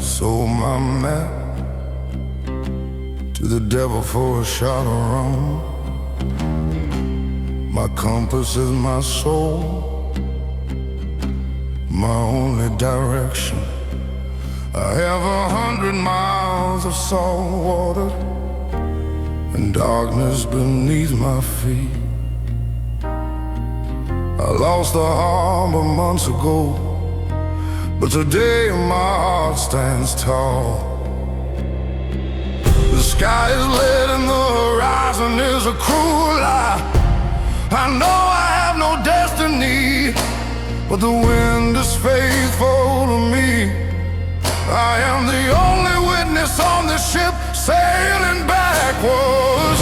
Sold my map to the devil for a shot of rum. My compass is my soul, my only direction. I have 100 miles of salt water and darkness beneath my feet. I lost the harbor months ago, but today my heart stands tall. The sky is lit and the horizon is a cruel lie. I know I have no destiny, but the wind is faithful to me. I am the only witness on this ship sailing backwards.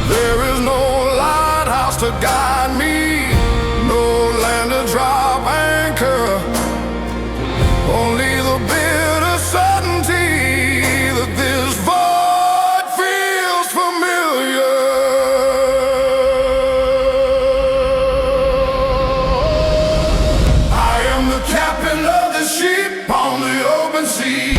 There is no lighthouse to guide me, no land to drop anchor. Only the bitter certainty that this void feels familiar. I am the captain of the ship on the open sea.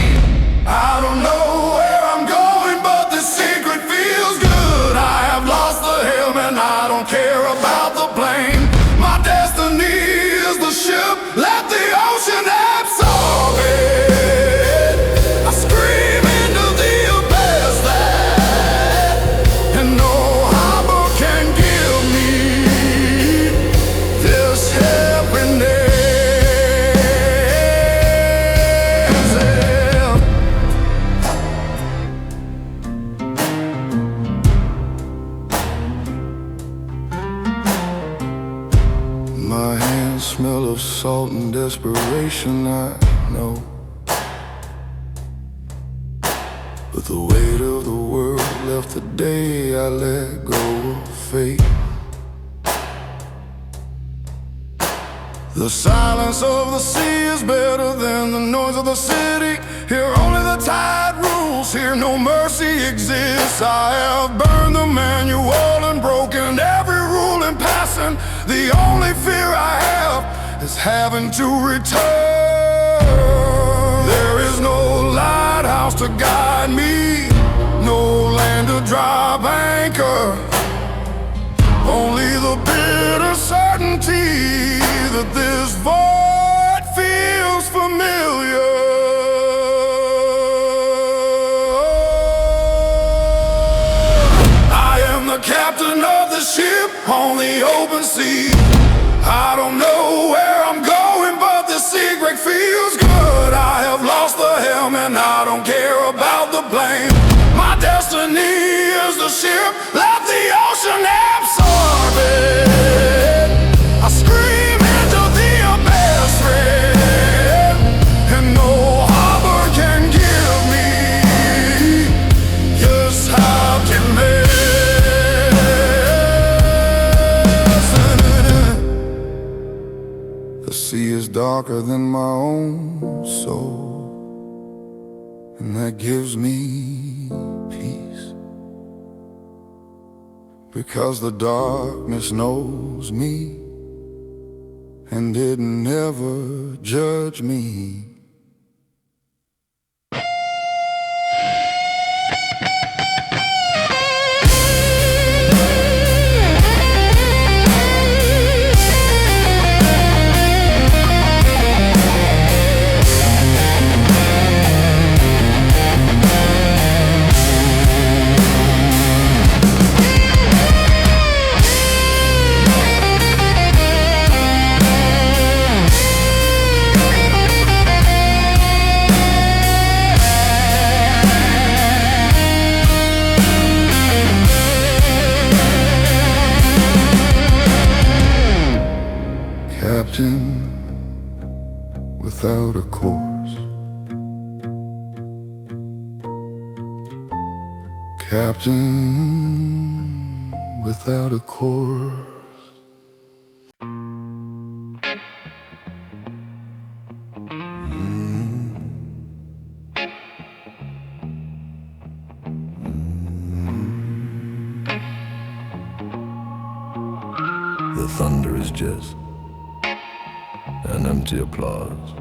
I don't know where I'm going, but the secret feels good. I have lost the helm and I don't care about the plane. My destiny is the ship, let the ocean absorb it. I scream into the abyss that and no harbor can give me this happiness. My hands smell of salt and desperation, I know. But the weight of the world left the day I let go of fate. The silence of the sea is better than the noise of the city. Here only the tide rules, here no mercy exists. I have burned the manual and broken every rule in passing. The only fear I have is having to return. There is no lighthouse to guide me, no land to drop anchor. Only the bitter certainty that this void feels familiar. I am the captain of the ship on the open sea. I don't know where I'm going, but the secret feels good. I have lost the helm and I don't care about the blame. My destiny is the ship, let the ocean absorb it. I scream into the abyss red, and no harbor can give me just happiness. The sea is darker than my own soul, and that gives me peace, because the darkness knows me and it never judged me. captain without a course, captain without a course. The thunder is just an empty applause.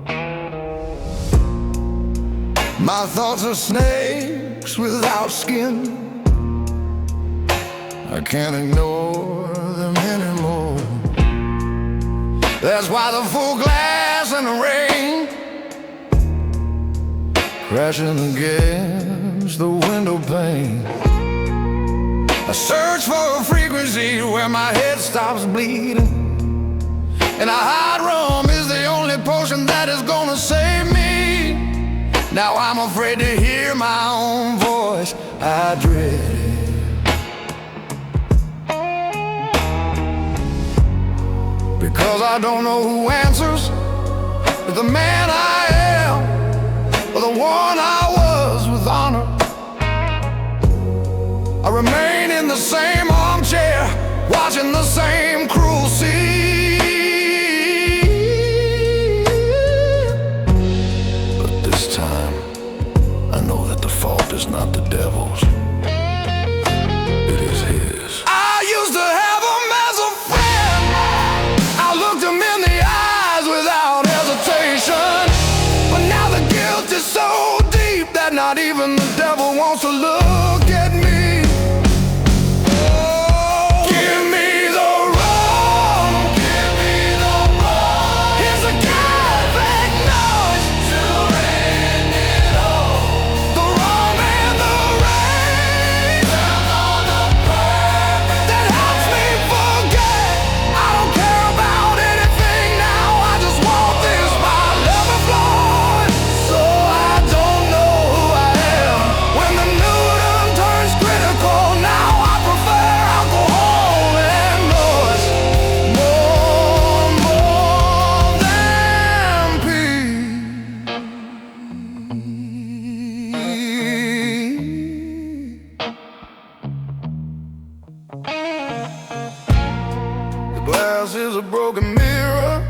My thoughts are snakes without skin. I can't ignore them anymore. That's why the full glass and the rain crashing against the window pane. I search for a frequency where my head stops bleeding, and a hot rum is the only potion that is gonna save me. Now I'm afraid to hear my own voice, I dread it. Because I don't know who answers, if the man I am or the one I was with honor. I remain in the same armchair, watching the same cruel scene. But this time, I know that the fault is not the devil's, it is his. I used to have him as a friend. I looked him in the eyes without hesitation. But now the guilt is so deep that not even the devil wants to look at me. Glass is a broken mirror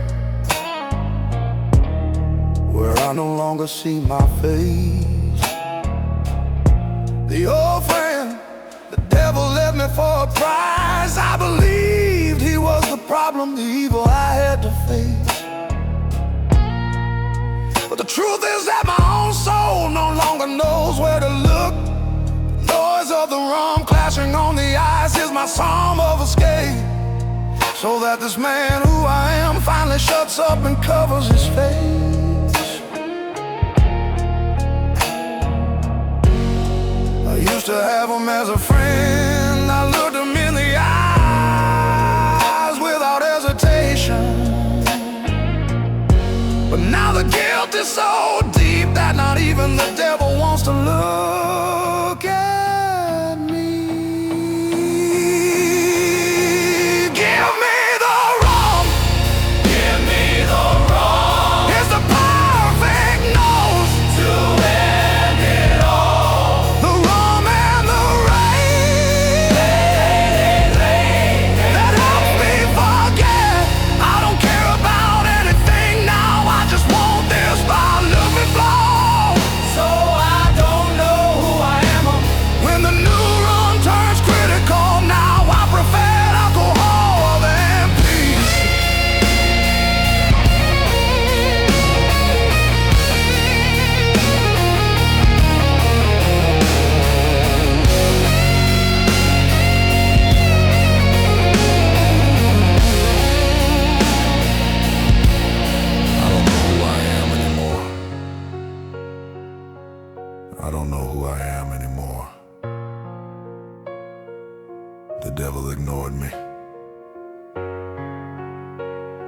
where I no longer see my face. The old friend, the devil left me for a prize. I believed he was the problem, the evil I had to face. But the truth is that my own soul no longer knows where to look. The noise of the rum clashing on the ice is my psalm of escape, so that this man who I am finally shuts up and covers his face. I used to have him as a friend. I looked him in the eyes without hesitation. But now the guilt is so deep that not even the devil wants to look at me. Give me the rum. Give me the rum. It's the perfect nose to end it all. The rum and the rain that helps me forget. I don't care about anything now. I just want this bottle of me flow. So I don't know who I am when the new rum turns critical. Now I prefer alcohol than peace. I don't know who I am anymore. The devil ignored me,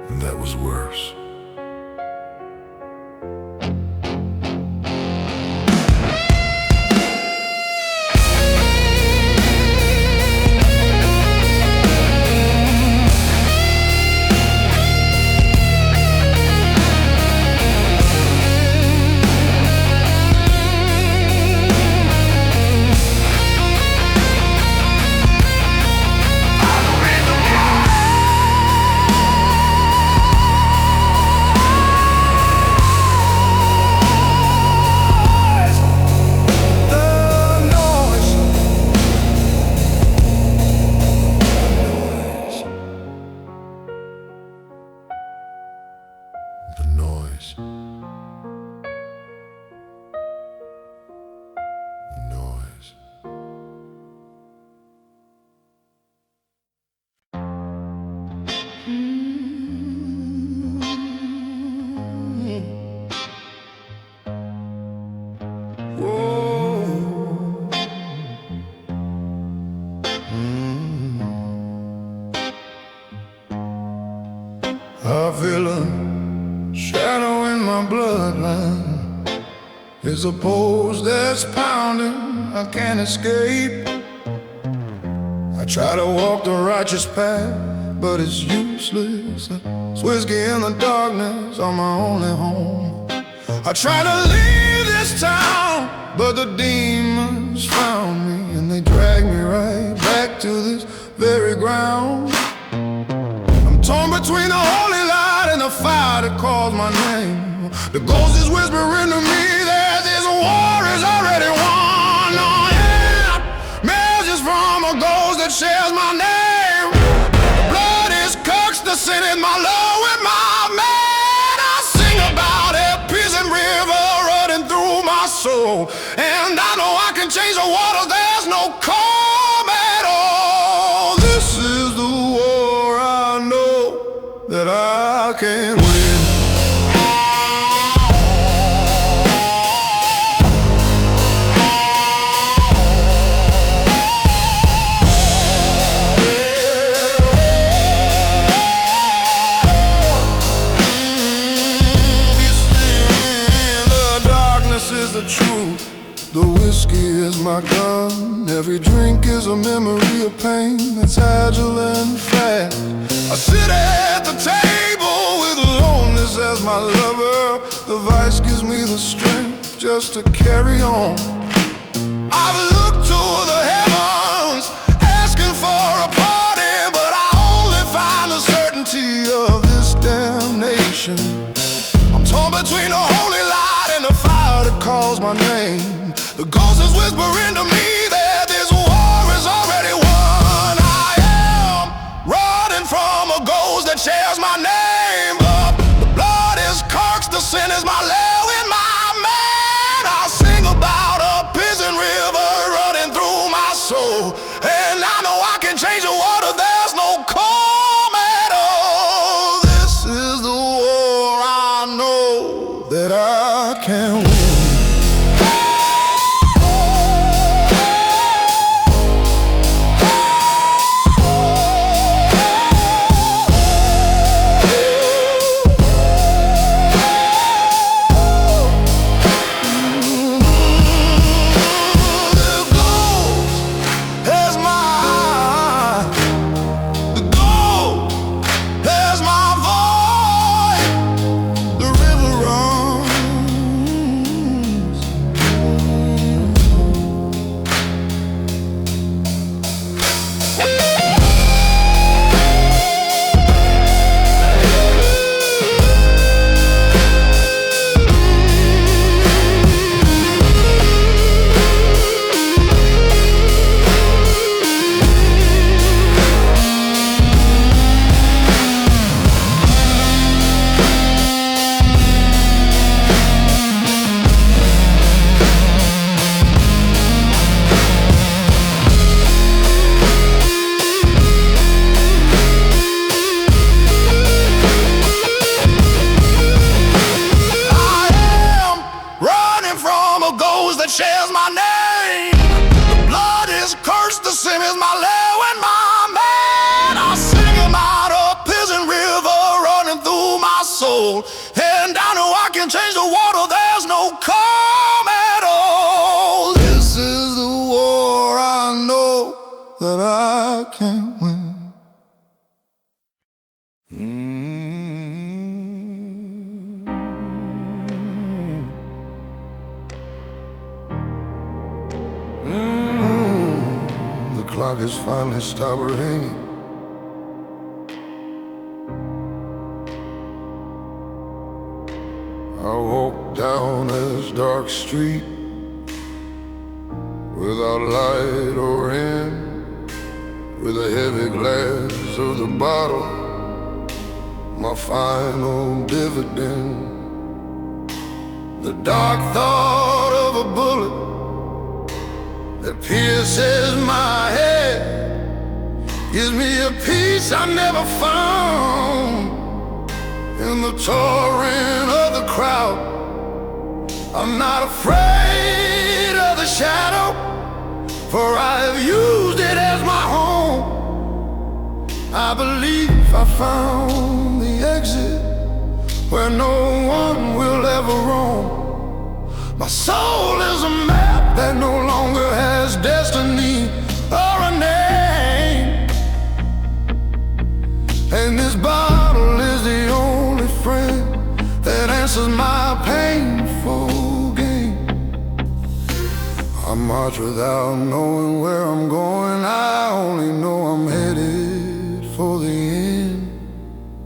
and that was worse. feel a shadow in my bloodline. It's a pulse that's pounding, I can't escape. I try to walk the righteous path, but it's useless. It's whiskey in the darkness are my only home. I try to leave this town, but the demons found me, and they drag me right back to this very ground. I'm torn between the holy light and the fire that calls my name. The ghost is whispering to me that this war is already won. Oh yeah, messages from a ghost that shares my name. The blood is cursed, the sin is my love with my man. I sing about it, peace and river running through my soul. And I know I can change the water, there's no calm at all. This is the war I know that I can't win. The truth, the whiskey is my gun. Every drink is a memory of pain that's agile and fast. I sit at the table with loneliness as my lover. The vice gives me the strength just to carry on. I've looked to the heavens asking for a party, but I only find the certainty of this damnation. I'm torn between the holy light and the fire that calls my name. The ghost is whispering to me that this war is already won. I am running from a ghost that shares my name. The blood is cursed, the sin is my love in my man. I sing about a prison river running through my soul. And I know I can change the water, there's no calm at all. This is the war I know that I can't win. That shares my name. The blood is cursed, the sin is my love and my man. I sing about a prison river running through my soul. And I know I can change the water, there's no calm at all. This is the war I know that I can't win. The clock has finally stopped ringing. I walk down this dark street without light or end, with a heavy glass of the bottle, my final dividend. The dark thought of a bullet that pierces my head gives me a peace I never found. In the torrent of the crowd, I'm not afraid of the shadow, for I have used it as my home. I believe I found the exit where no one will ever roam. My soul is a map that no longer has destiny or a name, and this bottle is the only friend that answers my painful game. I march without knowing where I'm going. I only know I'm headed for the end,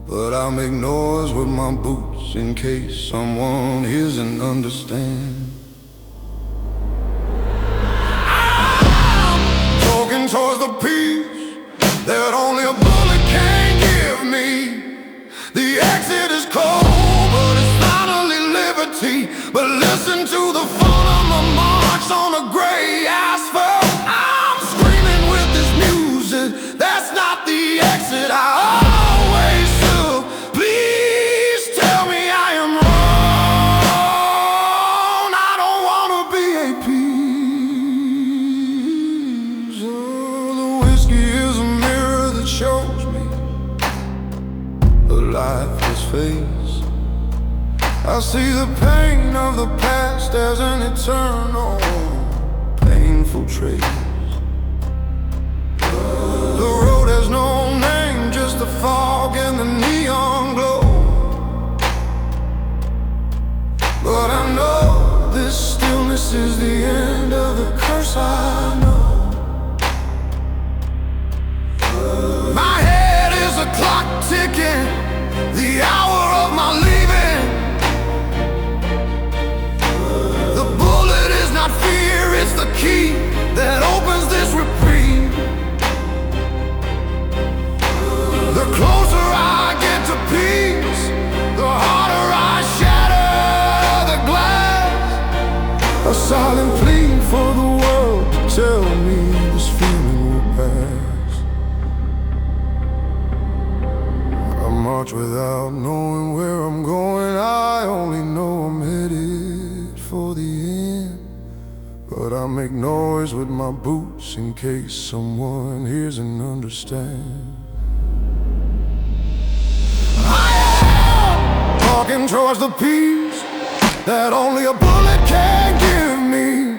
but I'll make noise with my boots in case someone hears and understands. I'm walking towards the peace that only a bullet can give me. The exit is cold, but it's finally liberty. But listen to the fun of my march on the gray asphalt. I'm screaming with this music, that's not the exit I always took. Please tell me I am wrong. I don't wanna be a piece. Oh, the whiskey is a mirror that shows me a lifeless face. I see the pain of the past as an eternal, painful trace. The road has no name, just the fog and the neon glow. But I know this stillness is the end of the curse I know. My head is a clock ticking, the hour of my leaving. The bullet is not fear, it's the key that opens this reprieve. The closer I get to peace, the harder I shatter the glass. A silent plea for the world to tell me this feeling will pass. I march without knowing where I'm going. I only know I'm headed for the end, but I make noise with my boots in case someone hears and understands. Walking towards the peace that only a bullet can give me.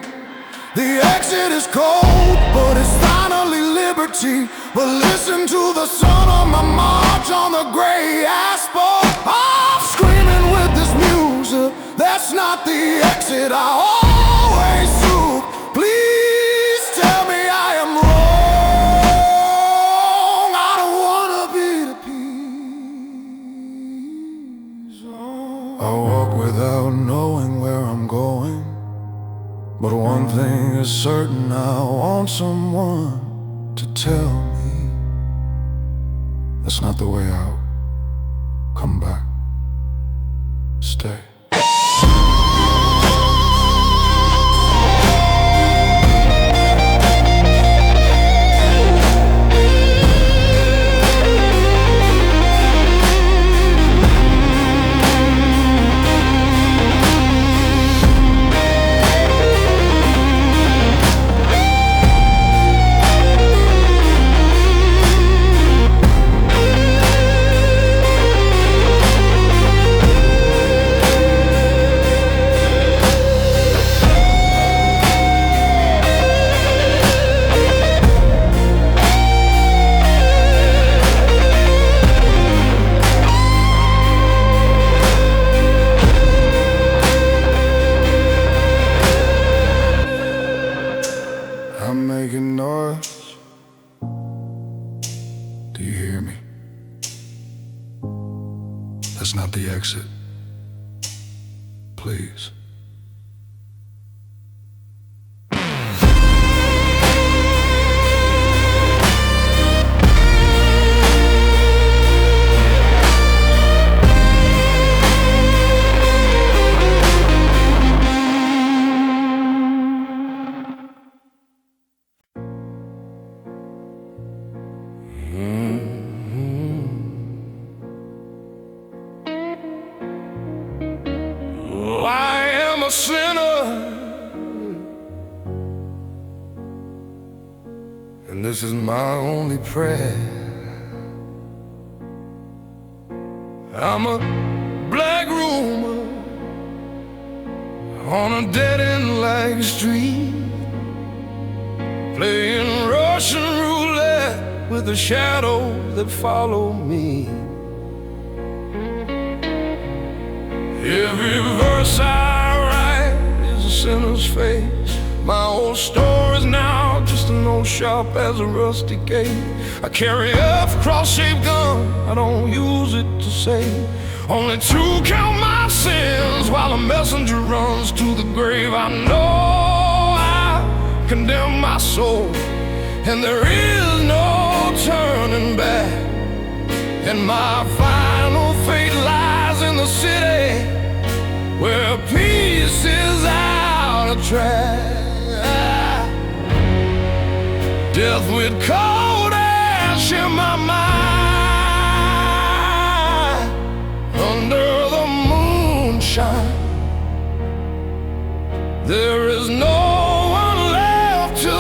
The exit is cold, but it's finally liberty. But listen to the sound of my march on the gray asphalt. I'm screaming with this music, that's not the exit I always took. Please tell me I am wrong. I don't wanna be the peace. I walk without knowing where I'm going, but one thing is certain, I want someone to tell me that's not the way out. Come back, stay. I'm making noise. Do you hear me? That's not the exit. Please. A sinner, and this is my only prayer. I'm a black on a dead-end like street, playing Russian roulette with the shadows that follow me. Every verse I write is a sinner's face. My old story's now just an old sharp as a rusty gate. I carry a cross-shaped gun, I don't use it to save, only to count my sins while a messenger runs to the grave. I know I condemn my soul, and there is no turning back, and my final fate lies in the city where peace is out of track. Death with cold ash in my mind, under the moonshine. There is no one left to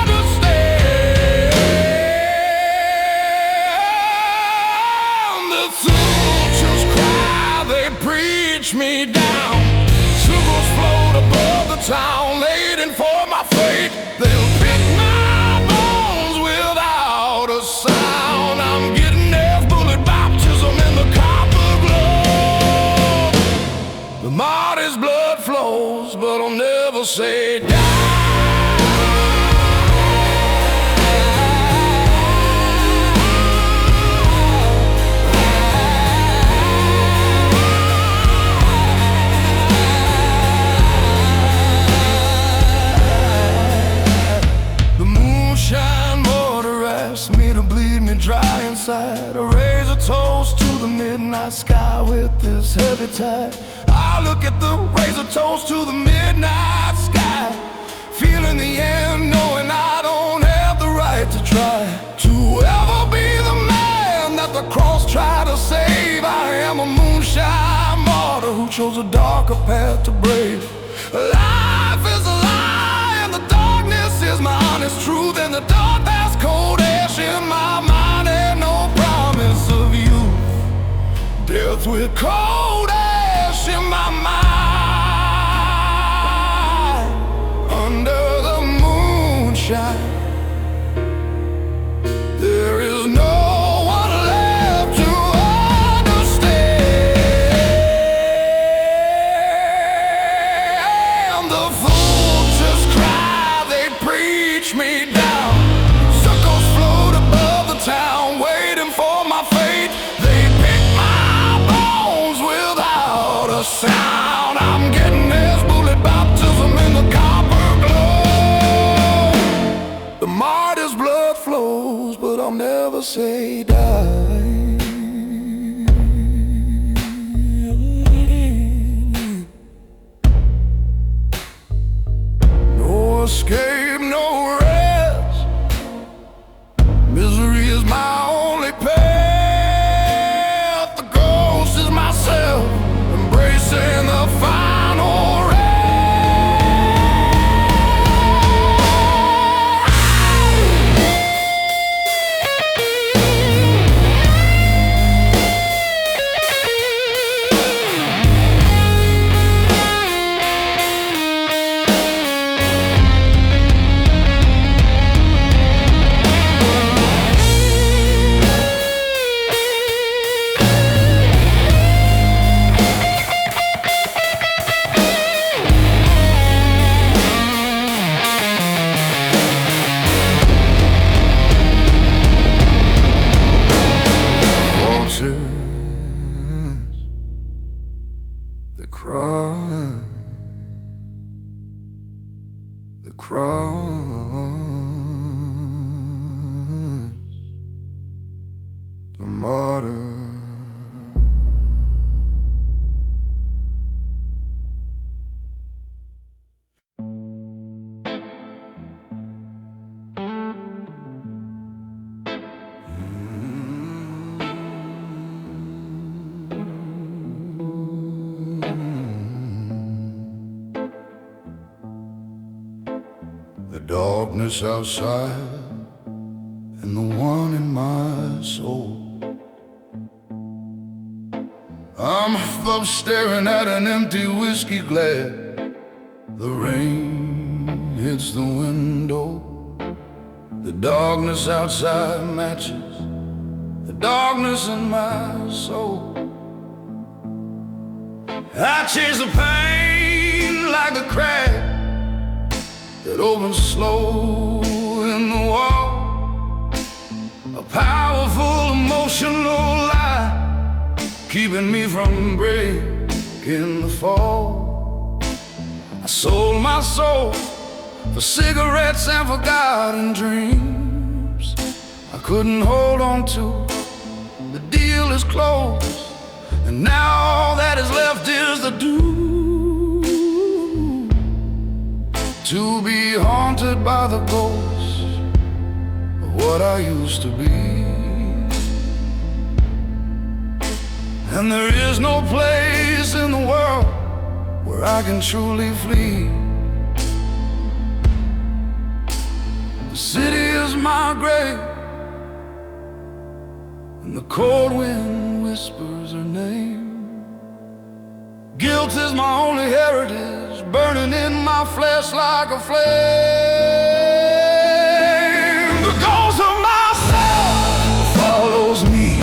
understand. The soldiers cry, they preach me down. Circles float above the town, waiting for my fate. They'll pick my bones without a sound. I'm getting death bullet baptism in the copper glow. The martyr's blood flows, but I'll never say die. Dry inside, a razor toast to the midnight sky with this heavy tide. I look at the razor toast to the midnight sky, feeling the end, knowing I don't have the right to try to ever be the man that the cross tried to save. I am a moonshine martyr who chose a darker path to brave. Life is a lie and the darkness is my honest truth, and the dark has cold ash in my mind. Death with cold ash in my mind, under the moonshine. There is no one left to understand. The fools just cry, they preach me down. Circles float above the town, waiting for my fate. They pick my sound. I'm getting this bullet baptism in the copper glow. The martyr's blood flows, but I'll never say die. No escape, no rest. Misery is my only path. The ghost is myself, embracing the final rest. The cross, the martyr. The darkness outside and the one in my soul. I'm up staring at an empty whiskey glass, The rain hits the window, the darkness outside matches the darkness in my soul. I chase the pain like a crack that opens slow in the wall, a powerful emotional lie keeping me from breaking the fall. I sold my soul for cigarettes and forgotten dreams I couldn't hold on to. The deal is closed, and now all that is left is the doom, to be haunted by the ghosts of what I used to be. And there is no place in the world where I can truly flee. The city is my grave, and the cold wind whispers her name. Guilt is my only heritage, burning in my flesh like a flame. The ghost of myself follows me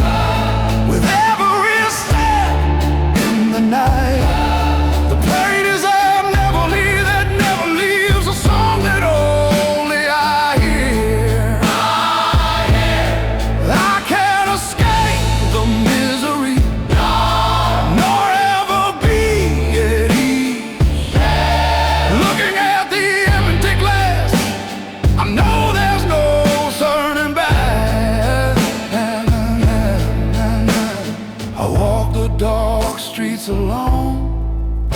with every step in the night. The pain is a melody that never leaves, a song that only I hear. I can't escape the misery, nor ever be at ease. Looking at the empty glass, I know there's no turning back. I walk the dark streets alone,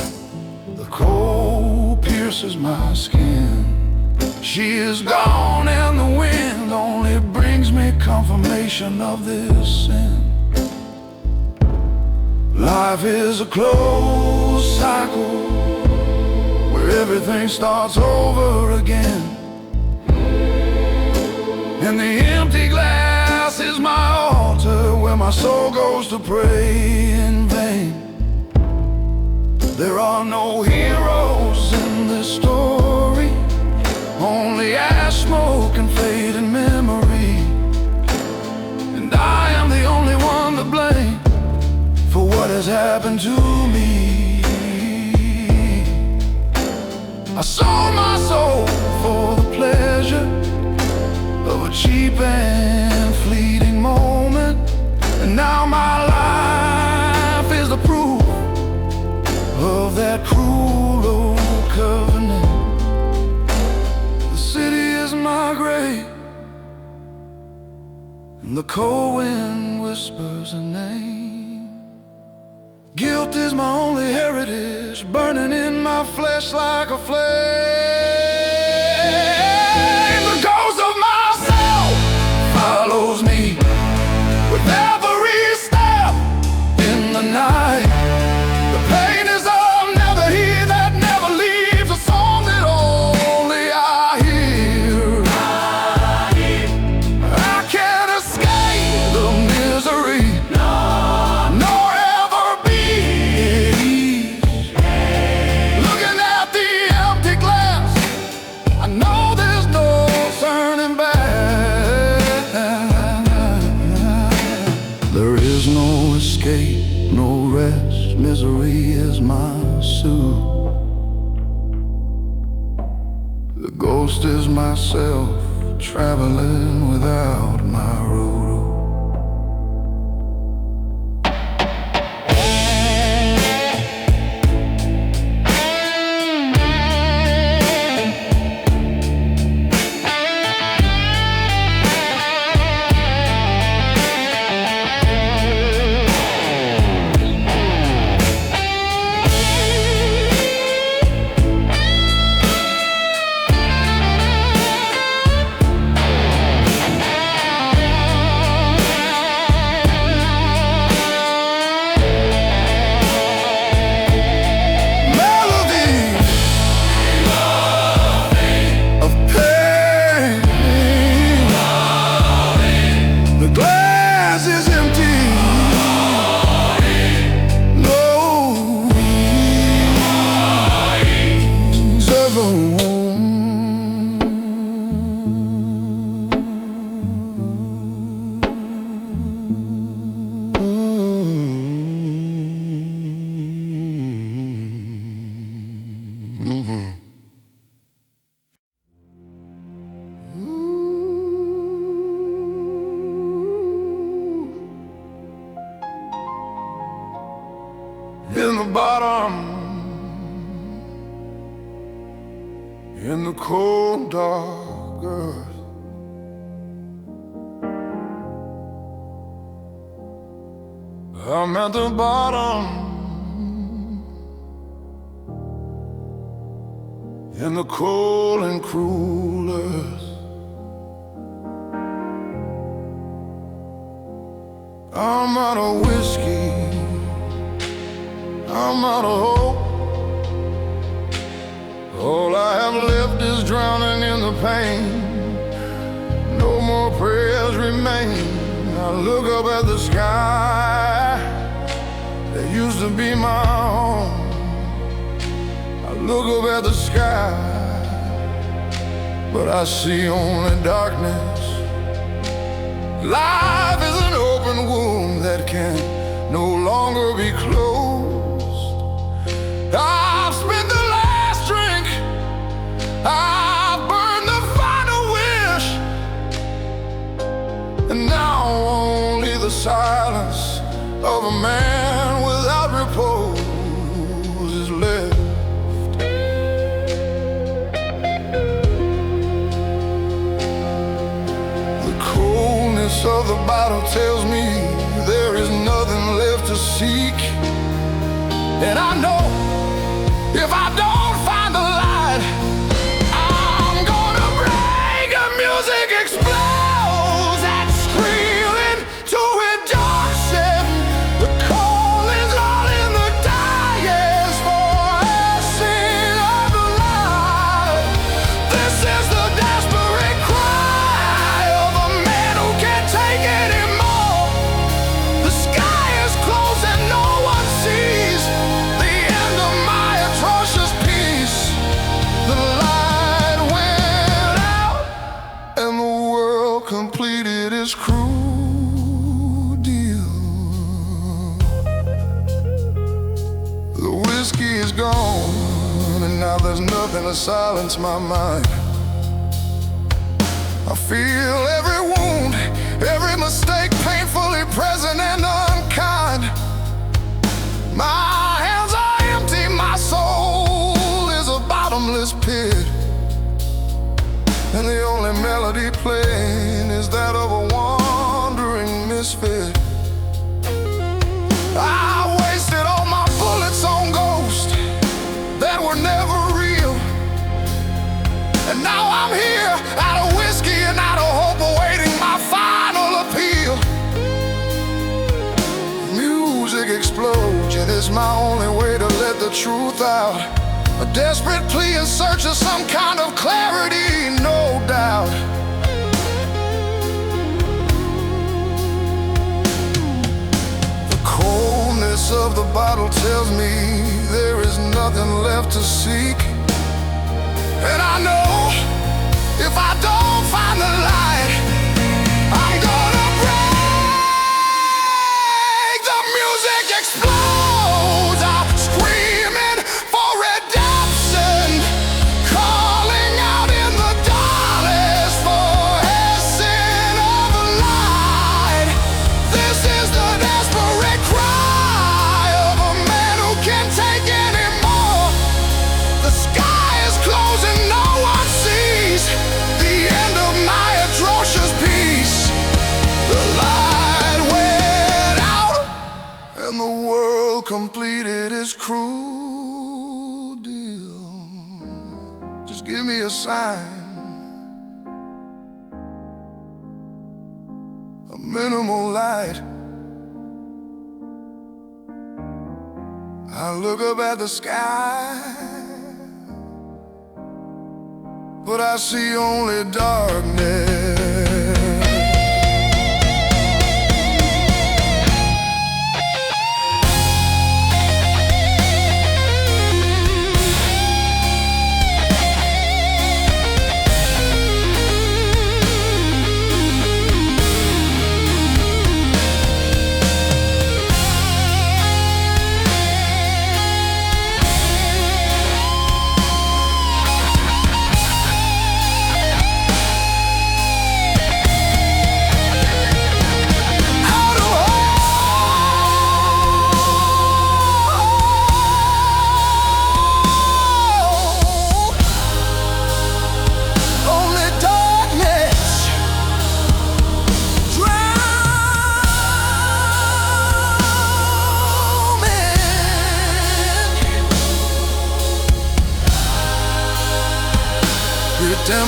the cold pierces my skin. She is gone and the wind only brings me confirmation of this sin. Life is a closed cycle where everything starts over again, and the empty glass is my altar where my soul goes to pray in vain. There are no heroes in this story, only ash, smoke, and fading memory. And I am the only one to blame for what has happened to me. I sold my soul for the pleasure of a cheap and fleeting moment, and now my life is the proof of that cruel old covenant. The city is my grave, and the cold wind whispers a name. Guilt is my only heritage, burning in my flesh like a flame. The ghost of myself follows me with every step in the night. The pain is another here that never leaves, a song that only I hear. I can't escape the misery, nor ever be at ease. Looking at the empty glass, I know there's no turning back. There is no escape, no rest, misery is my suit. The ghost is myself, traveling without my route. the bottom, in the cold dark earth. I'm at the bottom, in the cold and cruel earth. I'm out of whiskey, I'm out of hope. All I have left is drowning in the pain. No more prayers remain. I look up at the sky that used to be my home. I look up at the sky, but I see only darkness. Life is an open wound that can no longer be closed. I've spent the last drink, I've burned the final wish, and now only the silence of a man without repose is left. The coldness of the bottle tells me there is nothing left to seek, and I know if I don't find the light, I'm gonna break. The music explodes and screaming to it dark set. The call is all in the dyers for a scene of the light. This is the desperate cry of a man who can't take anymore. The sky is closed and no one sees the end of my atrocious peace. The light went out and the world completed its cruel deal. The whiskey is gone and now there's nothing to silence my mind. I feel every wound, every mistake painfully present and unkind. My hands are empty, my soul is a bottomless pit, and the only melody playing is that of a wandering misfit. I wasted all my bullets on ghosts that were never real, and now I'm here out of whiskey and out of hope, awaiting my final appeal. Music explosion is my only way to let the truth out. A desperate plea in search of some kind of clarity, no doubt. The coldness of the bottle tells me there is nothing left to seek, and I know if I don't find the light, I'm gonna break. The music explodes, I'm screaming for redemption, calling out in the darkness for a sin of light. This is the desperate cry of a man who can't take anymore. The sky is closing, no one sees the end of my atrocious peace. The light went out and the world completed its cruel deal. Just give me a sign, a minimal light. I look up at the sky, but I see only darkness.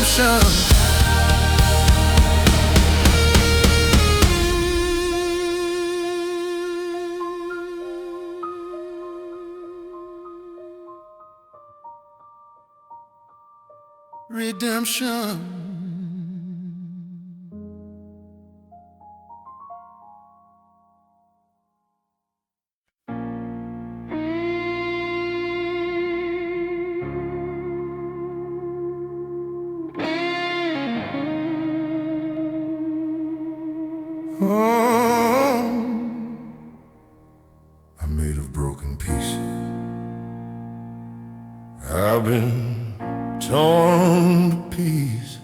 redemption. Redemption. Oh, I'm made of broken pieces. I've been torn to pieces,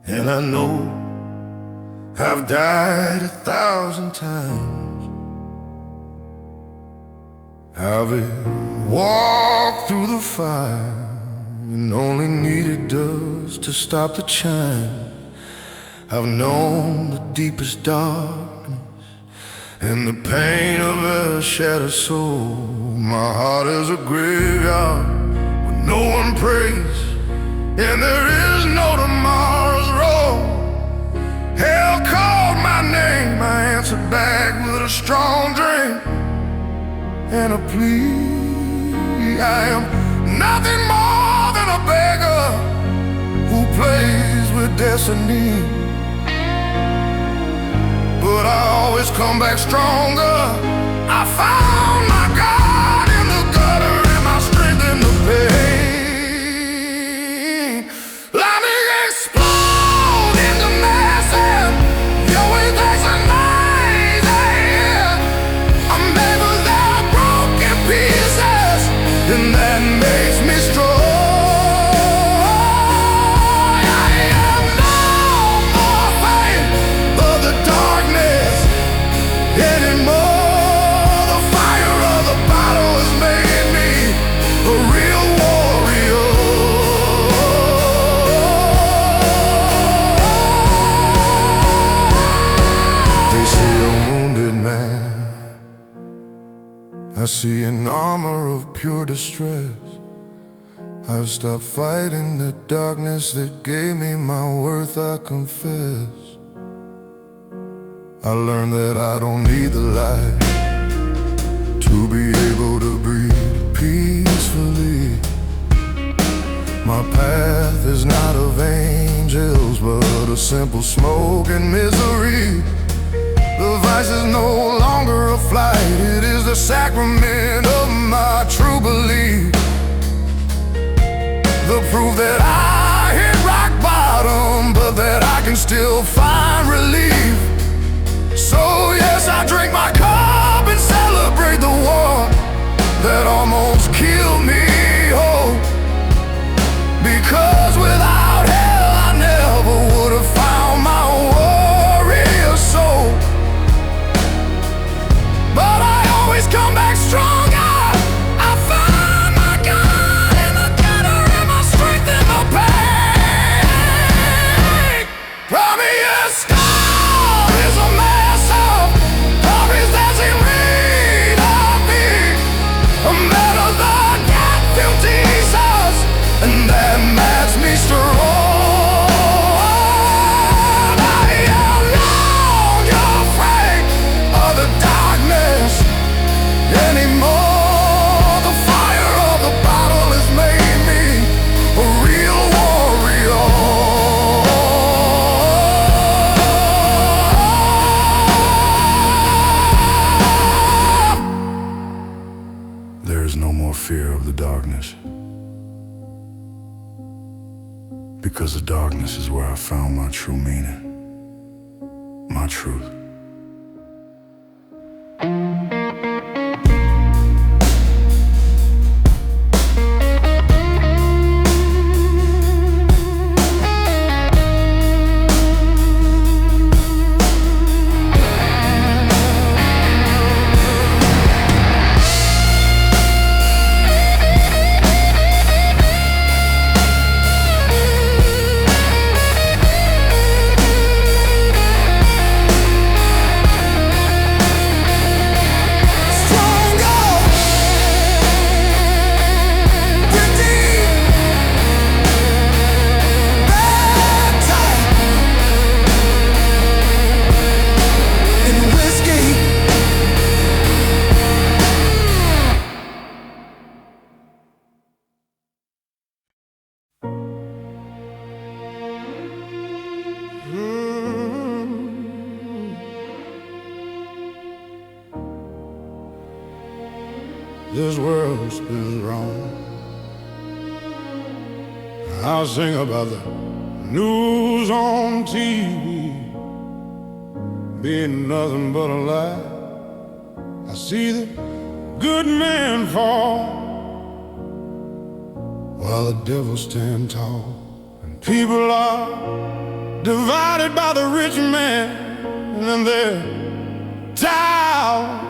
and I know I've died 1,000 times. I've walked through the fire and only needed dust to stop the chime. I've known the deepest darkness and the pain of a shattered soul. My heart is a graveyard where no one prays, and there is no tomorrow's road. Hell called my name, I answered back with a strong drink and a plea. I am nothing more than a beggar who plays with destiny. But I always come back stronger. I found my God in the gutter and my strength in the pain. Let me explode into massive. You always takes a night. I'm made of their broken pieces, and that makes me strong. I see an armor of pure distress. I've stopped fighting the darkness that gave me my worth, I confess. I learned that I don't need the light to be able to breathe peacefully. My path is not of angels, but a simple smoke and misery. The vice is no longer a flight, it is the sacrament of my true belief. The proof that I hit rock bottom, but that I can still find relief. So yes, I drink my cup and celebrate the war that almost killed me whole. Because without hell I never would have found my warrior soul. But I always come back stronger. I find my God in the gutter and my strength in the pain. Promise God is a mess of promise that's in need of me. I'm better than that few Jesus, and that makes me strong. Anymore, the fire of the battle has made me a real warrior. There is no more fear of the darkness, because the darkness is where I found my true meaning, my truth. this world spins wrong. I'll sing about the news on TV being nothing but a lie. I see the good man fall while the devil stand tall. And people are divided by the rich man and their towels.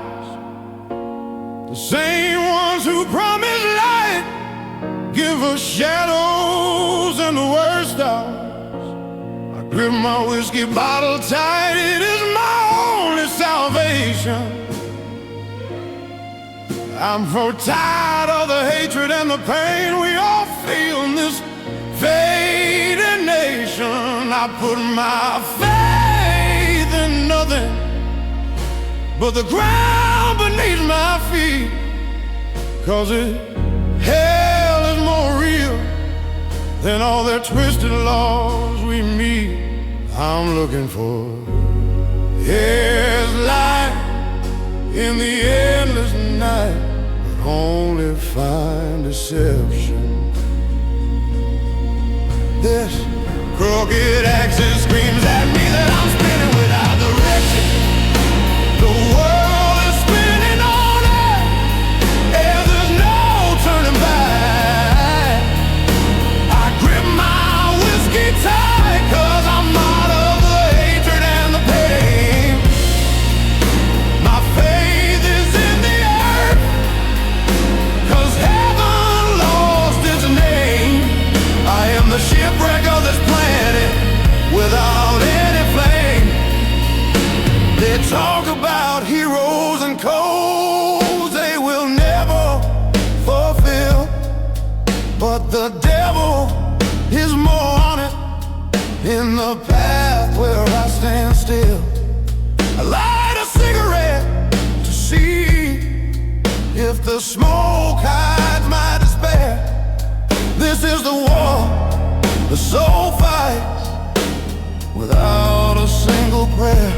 The same ones who promise light give us shadows and the worst hours. I grip my whiskey bottle tight, it is my only salvation. I'm so tired of the hatred and the pain we all feel in this faded nation. I put my faith in nothing but the ground beneath my feet, 'cause hell is more real than all their twisted laws we meet. I'm looking for His light in the endless night, but only find deception. This crooked axis screams at me that I'm spinning without direction. The world is spinning on it, and there's no turning back. I grip my whiskey tight, 'cause I'm out of the hatred and the pain. My faith is in the earth, 'cause heaven lost its name. I am the shipwreck of this planet without any flame. They talk about heroes and codes they will never fulfill, but the devil is more on it in the path where I stand still. I light a cigarette to see if the smoke hides my despair. This is the war the soul fights without a single prayer.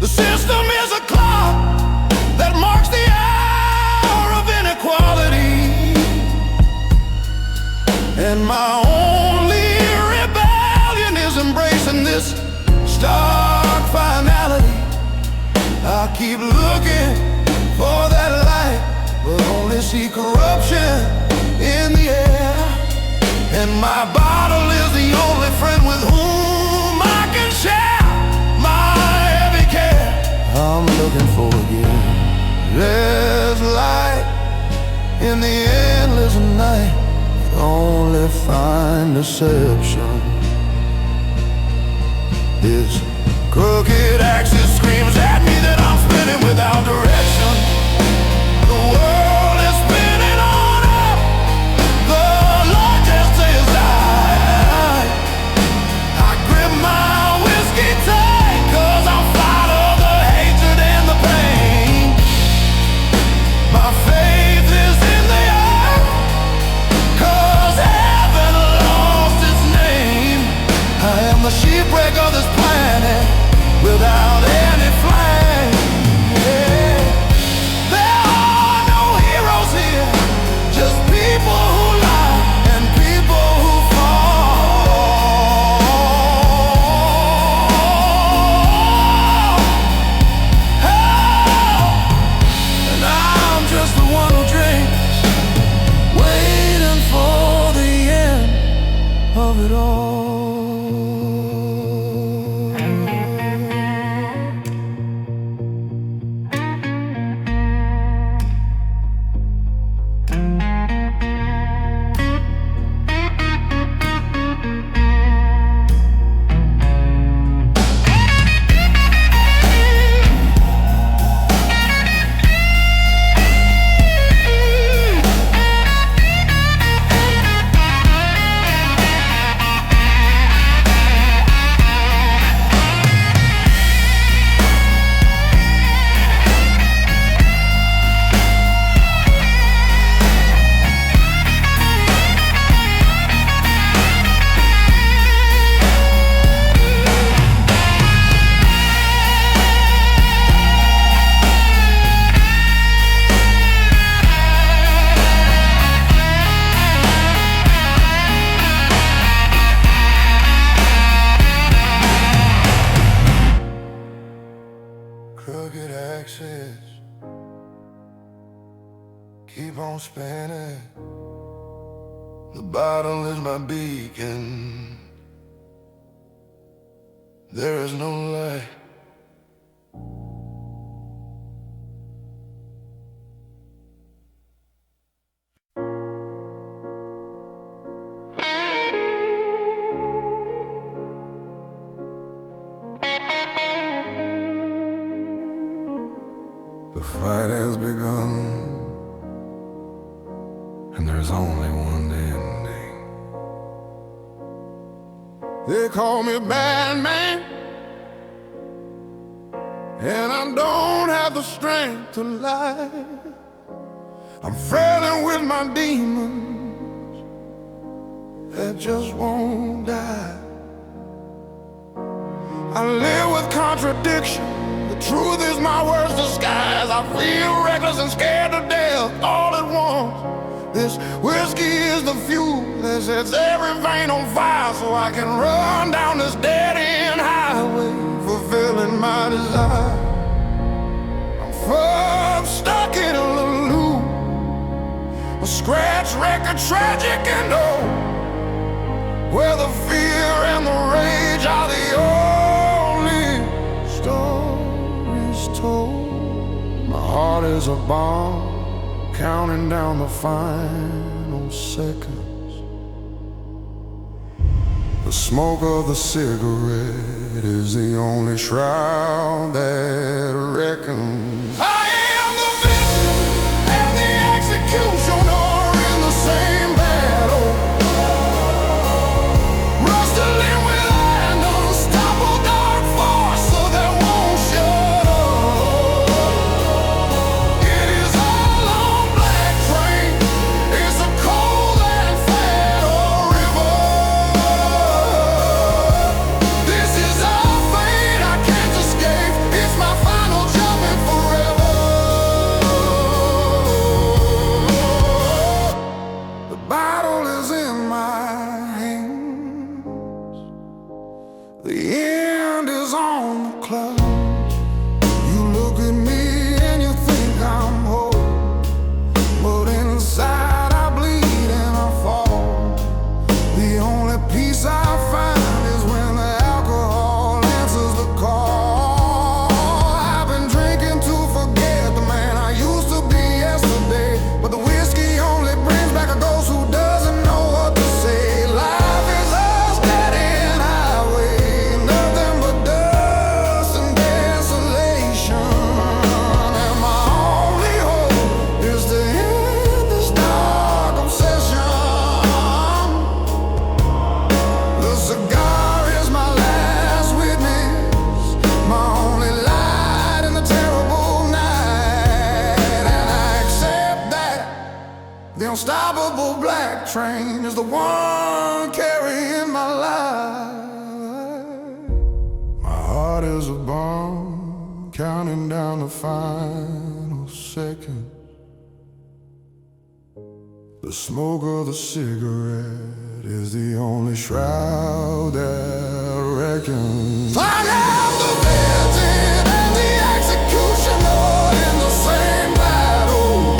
The system is a clock that marks the hour of inequality, and my only rebellion is embracing this stark finality. I keep looking for that light, but only see corruption in the air. And my bottle is the only friend with whom I can share my heavy care. I'm looking for you. There's light in the endless night, but only find deception. This crooked axis screams at me that I'm spinning without direction. The world is spinning on up, the largest is I grip my whiskey tight, 'cause I'm tired of the hatred and the pain. My faith is in the earth, 'cause heaven lost its name. I am the shipwreck of this planet without any axis, keep on spinning. The bottle is my beacon. There is no light. The fight has begun, and there's only one ending. They call me Batman, and I don't have the strength to lie. I'm fighting with my demons that just won't die. I live with contradiction. The truth is my worst disguise. I feel reckless and scared to death all at once. This whiskey is the fuel that sets every vein on fire, so I can run down this dead-end highway, fulfilling my desire. I'm stuck in a little loop, a scratch record, tragic and old, where the fear and the rage are the only stories told. My heart is a bomb, counting down the final seconds. The smoke of the cigarette is the only shroud that reckons. I am the victim and the executioner in the same battle, rustling with an unstoppable dark force so that won't shut up. It is a long black train, it's a cold and fatal river. This is our fate, I can't escape, it's my final judgment forever. The bottle is in my hands, the end is on the clouds. You look at me and you think I'm whole, but inside I bleed and I fall. The only peace I find is when the alcohol answers the call. I've been drinking to forget the man I used to be yesterday, but the whiskey only brings back a ghost who doesn't know what to say. Life is a dead-end highway, nothing but dust and desolation, and my only hope is to end this dark obsession. The cigar is my last witness, my only light in the terrible night, and I accept that the unstoppable black train is the one carrying my life. My heart is a bomb, counting down the final seconds. The smoke of the cigarette is the only shroud that reckons. I am the victim and the executioner in the same battle,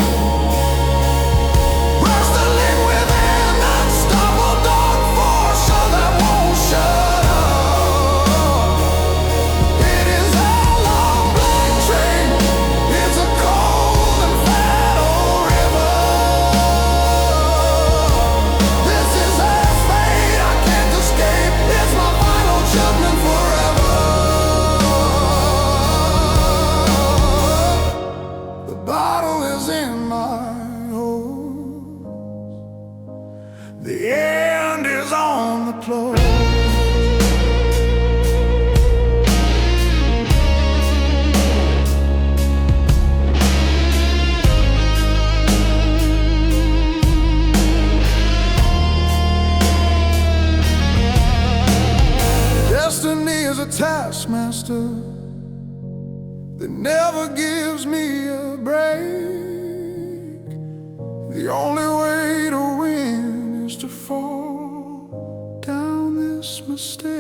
wrestling with an unstoppable dark force that won't shut up. It is a long black train, it's a cold and fatal river. This is our fate, I can't escape, it's my final judgment forever. The bottle is in my hold, the end is on the close. Destiny is a taskmaster that never gives me a break. The only way to win is to fall down this mistake.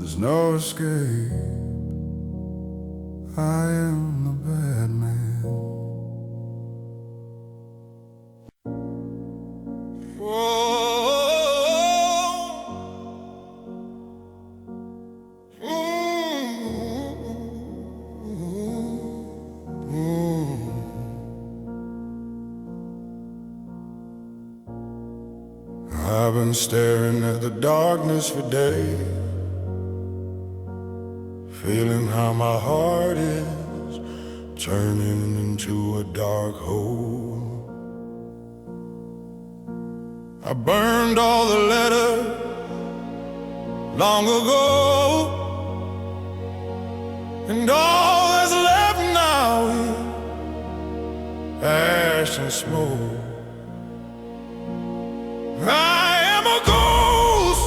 there's no escape. I am the bad man. I've been staring at the darkness for days, feeling how my heart is turning into a dark hole. I burned all the letters long ago, and all that's left now is ash and smoke. I am a ghost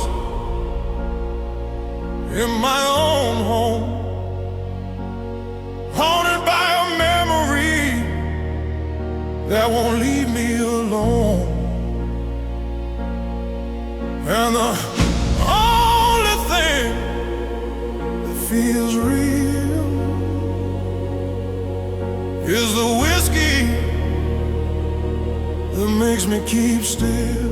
in my own home, haunted by a memory that won't leave me alone. And the only thing that feels real is the whiskey that makes me keep still.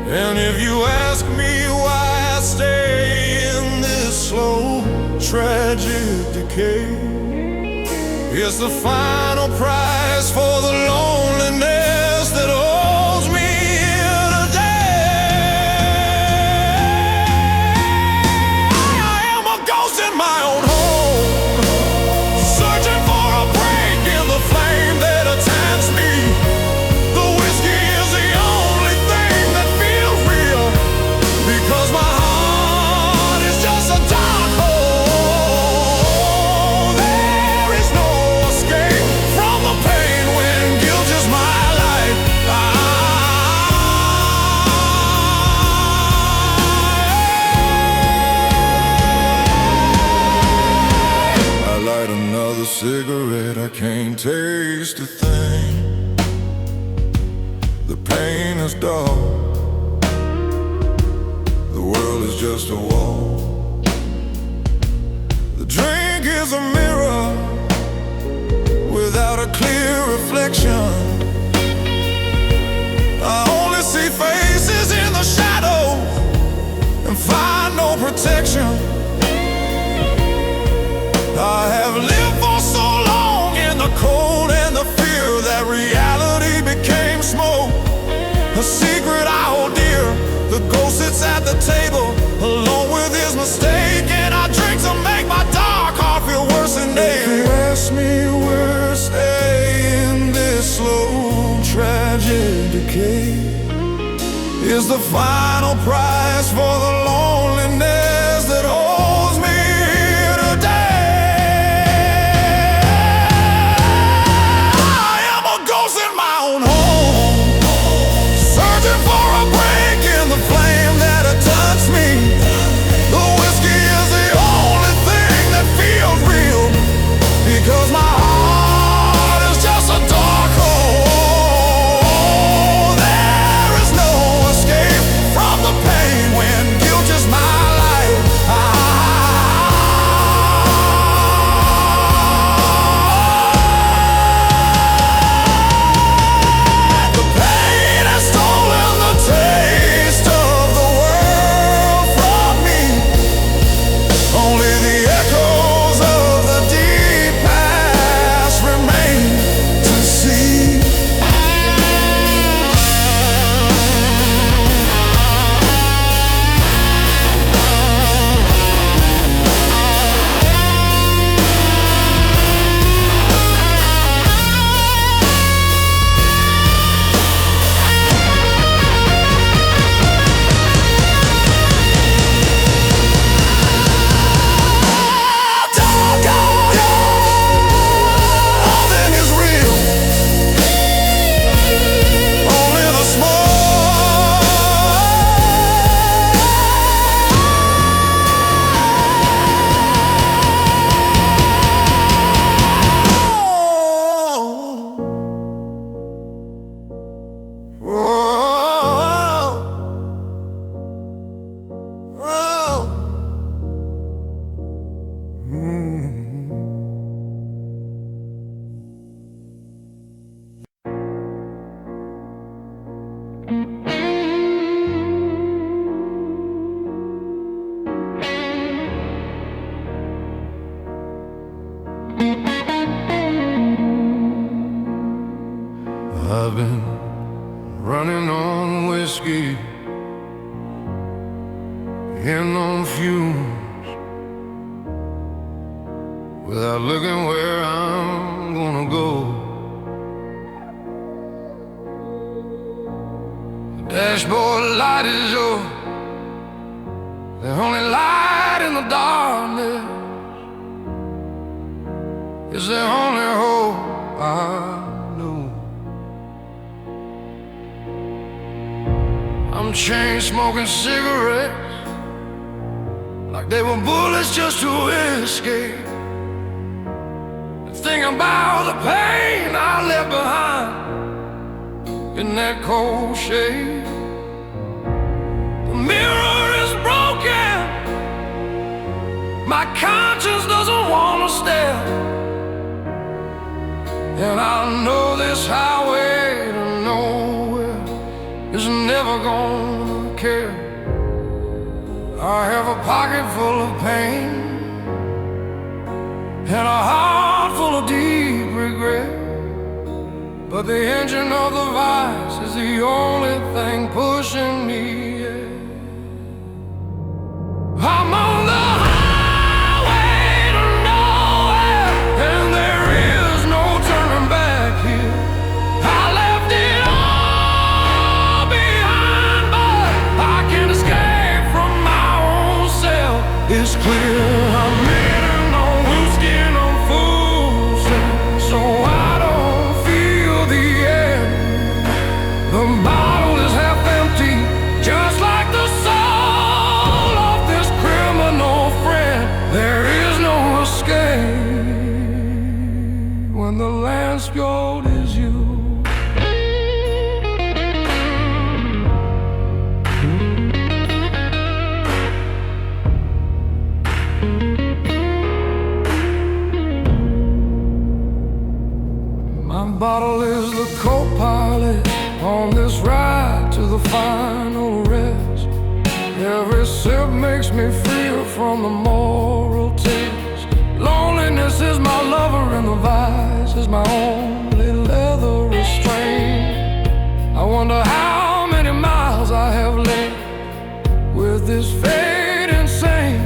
And if you ask me why I stay in this slow, tragic decay, it's the final price for the loneliness that holds me here today. I am a ghost in my own home, searching for a break in the flame that attached me. The whiskey is the only thing that feels real, because my heart is just a dark hole. There is no escape from the pain when guilt is my life. I light another cigarette, I can't taste a thing. The pain is dark, the world is just a wall. The drink is a mirror without a clear reflection. I only see faces in the shadows and find no protection. I have lived for so long in the cold and the fear that reality became smoke. A secret I hold dear, the ghost sits at the table alone with his mistake, and I drink to make my dark heart feel worse than day. If you ask me where to stay in this slow, tragic decay, is the final price for the loneliness that holds me here today. I am a ghost in my own home, searching for a break in the flame that had touched me. The whiskey is the only thing that feels real, because my heart is just a dark hole. There is no escape from the pain when guilt I've been running on whiskey and on fumes, without looking where I'm gonna go. The dashboard light is yours, the only light in the darkness. It's the only hope I know. I'm chain smoking cigarettes like they were bullets just to escape, and thinking about the pain I left behind in that cold shade. The mirror is broken, my conscience doesn't want to stare, and I know this highway to nowhere is never gonna care. I have a pocket full of pain and a heart full of deep regret, but the engine of the vice is the only thing pushing me. I'm on the highway to nowhere, and there is no turning back here. I left it all behind, but I can't escape from my own self. It's clear I'm leaning on whiskey and on fools, so I don't feel the end. The bottle is half empty, just like the soul of this criminal friend. There is no escape when the landscape is you. My bottle is the co-pilot on this ride to the final rest. Every sip makes me freer from the moral taste. Loneliness is my lover and the vice is my only leather restraint. I wonder how many miles I have left with this fate insane.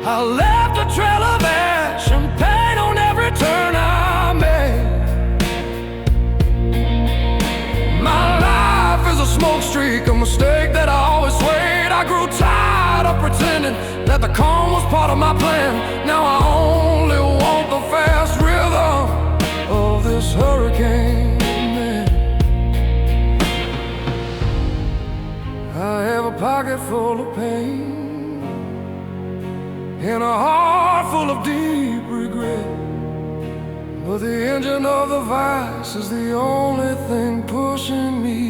I left a trail of ash and pain on every turn I made. My life is a smoke streak, a mistake that I always swayed. I grew tired of pretending that the calm was part of my plan. Now I only want the fast rhythm of this hurricane. I have a pocket full of pain and a heart full of deep regret, but the engine of the vice is the only thing pushing me.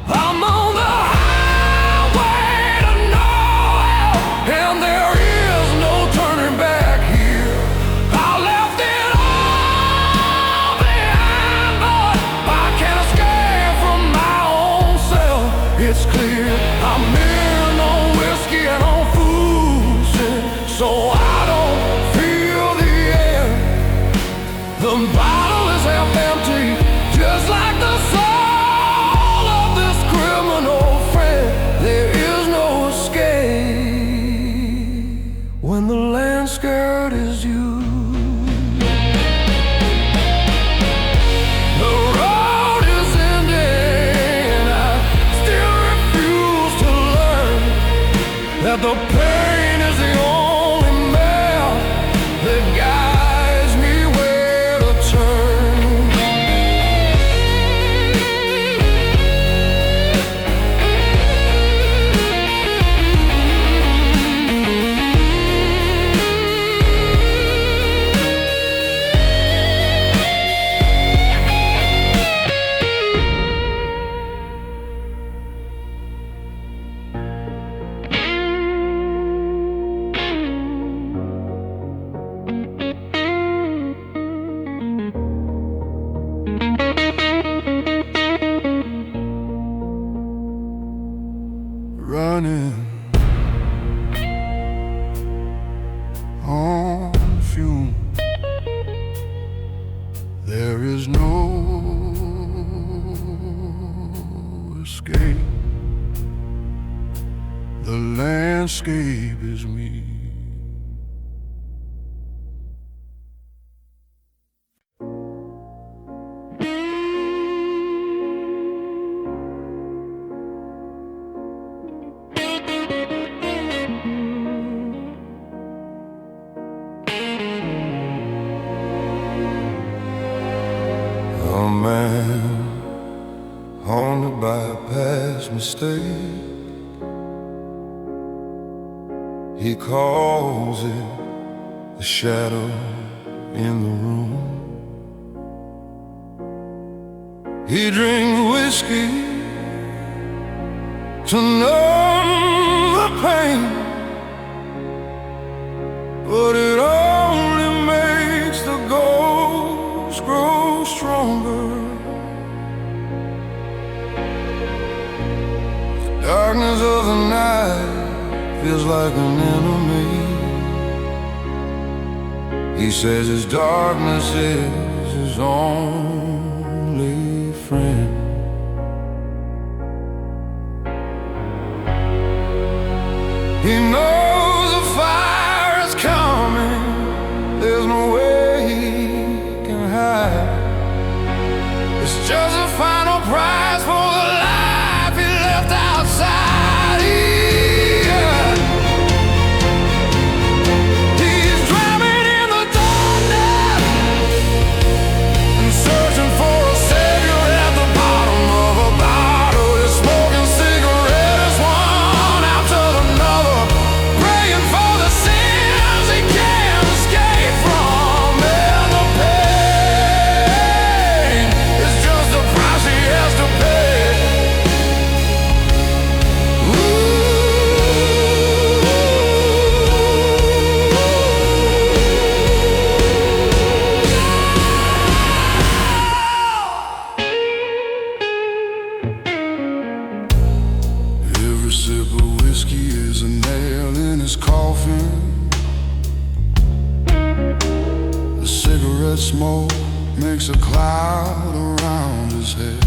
I'm on the highway to nowhere, and there is no turning back here. I left it all behind, but I can't escape from my own self. It's clear I'm in on whiskey and on food, so I don't feel the end. The bottle is half empty, just like the soul of this criminal friend. There is no escape when the landscape is you. The road is ending, and I still refuse to learn that the pain is the only map that guides me where to turn. Running on fumes, there the landscape is me. A man haunted by a past mistake, he calls it the shadow in the room. He drinks whiskey to numb the pain, but it only makes the ghost grow stronger. The darkness of the night feels like an enemy. He says his darkness is his only friend. He knows a fire is coming, there's no way he can hide. It's just a final prize for the life he left outside. He's drowning in the darkness and searching for a savior at the bottom of a bottle. He's smoking cigarettes one after another, praying for the sins he can't escape from. And the pain is just the price he has to pay. Every sip of whiskey is a nail in his coffin. The cigarette smoke makes a cloud around his head.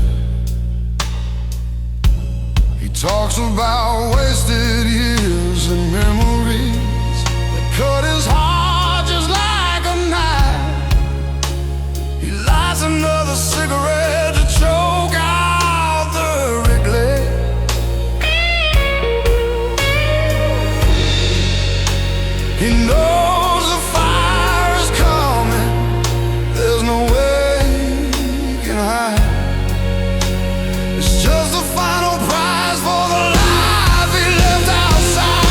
He talks about wasted years and memories that cut his heart just like a knife. He lights another cigarette to choke out the regret. He knows the fire is coming, there's no way he can hide. It's just the final prize for the life he left outside.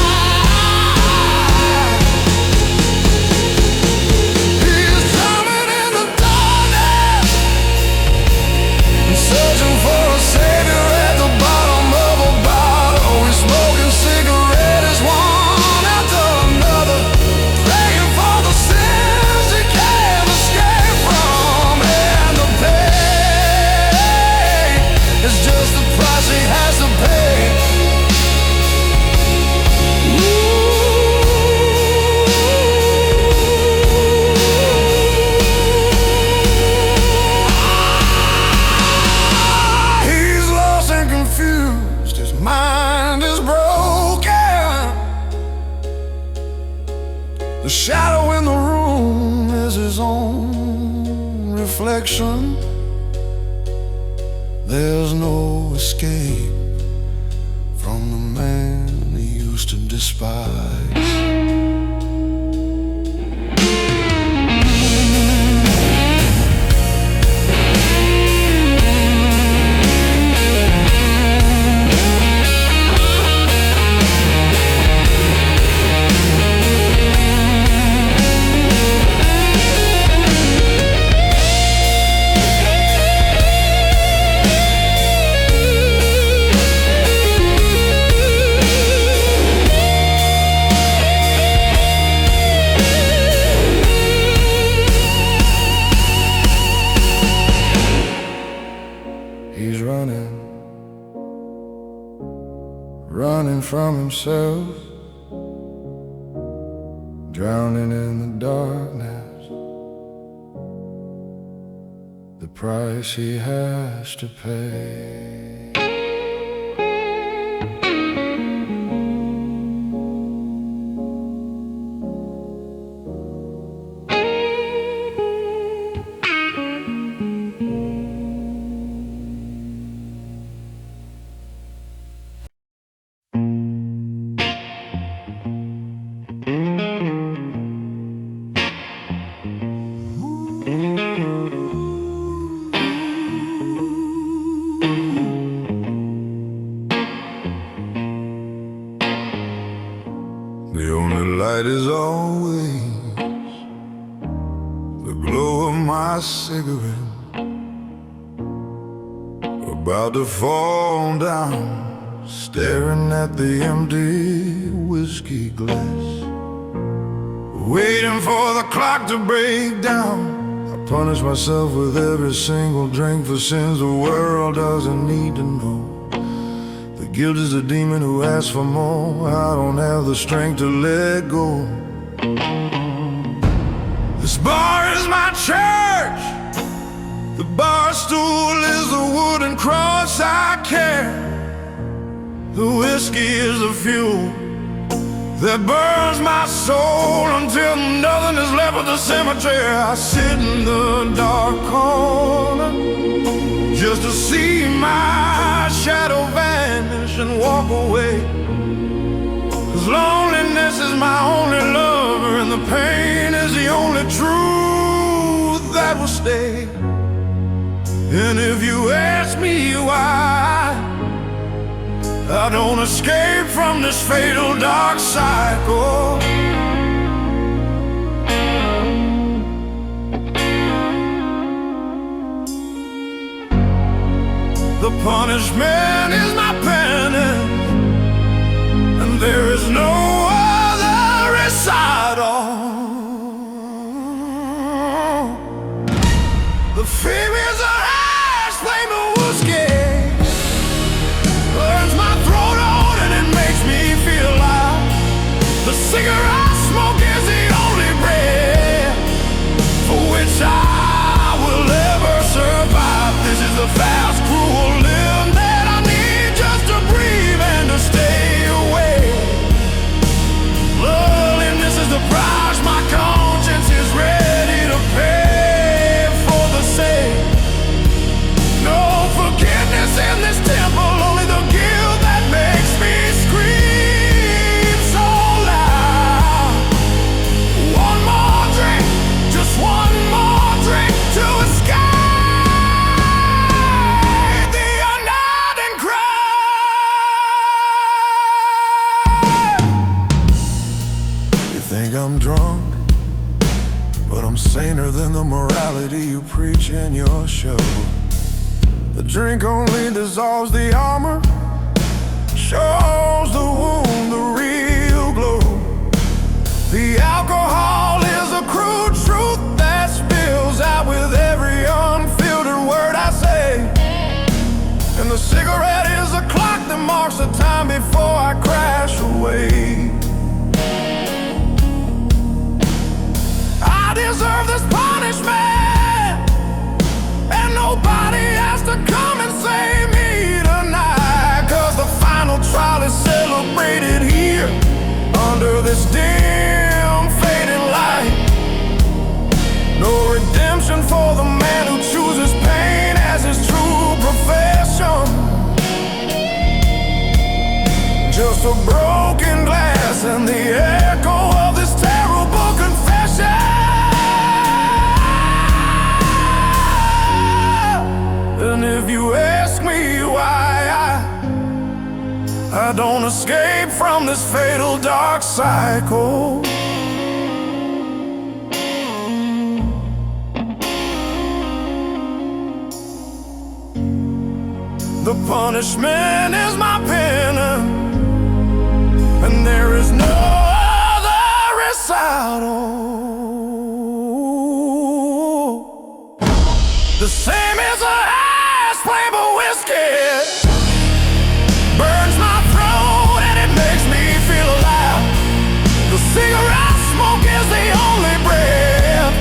He is drumming in the darkness and searching for a savior at the bottom of a bottle. He's smoking cigarettes one after another, praying for the sins he can't escape from. And the pain is just the price he has to pay. He's lost and confused, his mind is broken. The shadow in the room is his own reflection. There's no escape from the man he used to despise. He's running from himself, drowning in the darkness, the price he has to pay. The only light is always the glow of my cigarette, about to fall down, staring at the empty whiskey glass, waiting for the clock to break down. I punish myself with every single drink for sins the world doesn't need to know. Guilt is a demon who asks for more. I don't have the strength to let go. This bar is my church. The bar stool is the wooden cross I carry. The whiskey is the fuel that burns my soul until nothing is left but the cemetery. I sit in the dark corner just to see my shadow vanish and walk away. 'Cause loneliness is my only lover, and the pain is the only truth that will stay. And if you ask me why I don't escape from this fatal dark cycle, the punishment is my penance, and there is no other recital. The fame is a ash flame of whiskey, burns my throat out and it makes me feel alive. The cigarette I smoke is the only breath for which I will ever survive. This is the fast, cruel living that I need just to breathe and to stay awake. Loneliness is the price my conscience is ready to pay for the sake. No forgiveness in this temple, only the guilt that makes me scream so loud. One more drink, just one more drink to escape the unending crowd. You think I'm drunk, but I'm saner than the morality you preach in your show. The drink only dissolves the armor, shows the wound the real glow. The alcohol is a crude truth that spills out with every unfiltered word I say. And the cigarette is a clock that marks the time before I crash away. I deserve this punishment, and nobody has to come and save me tonight. 'Cause the final trial is celebrated here under this dim fading light. No redemption for the man who chooses pain as his true profession. Just a broken glass and the echo of this terrible confession. And if you ask me why I don't escape from this fatal dark cycle, the punishment is my penance, and there is no other recital. The same as a ash flame of whiskey, burns my throat and it makes me feel alive. The cigarette I smoke is the only breath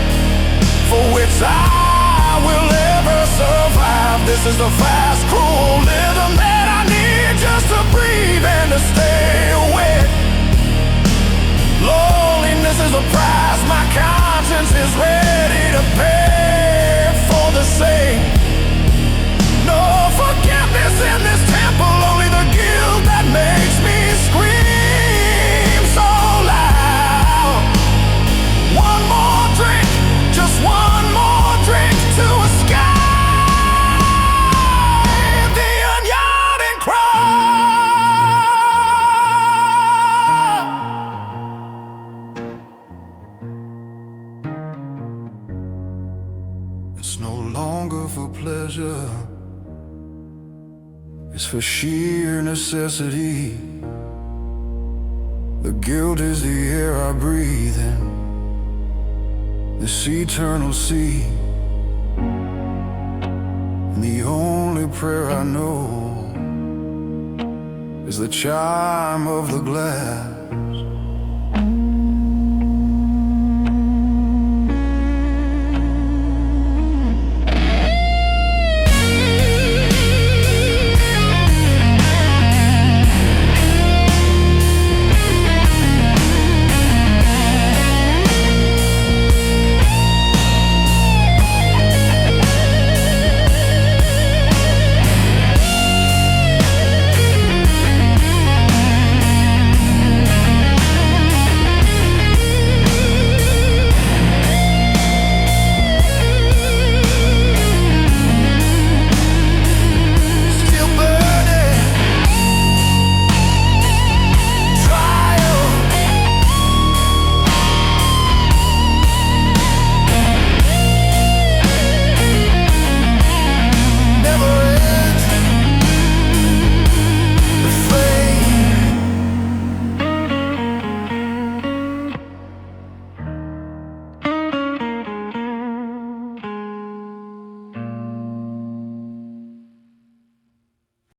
for which I will ever survive. This is the fast, cruel rhythm that I need just to breathe and to stay awake. Loneliness is the price my conscience is ready to pay for the sake. No forgiveness in this temple, only the guilt that makes me scream so loud. for sheer necessity. The guilt is the air I breathe in, this eternal sea. And the only prayer I know is the chime of the glass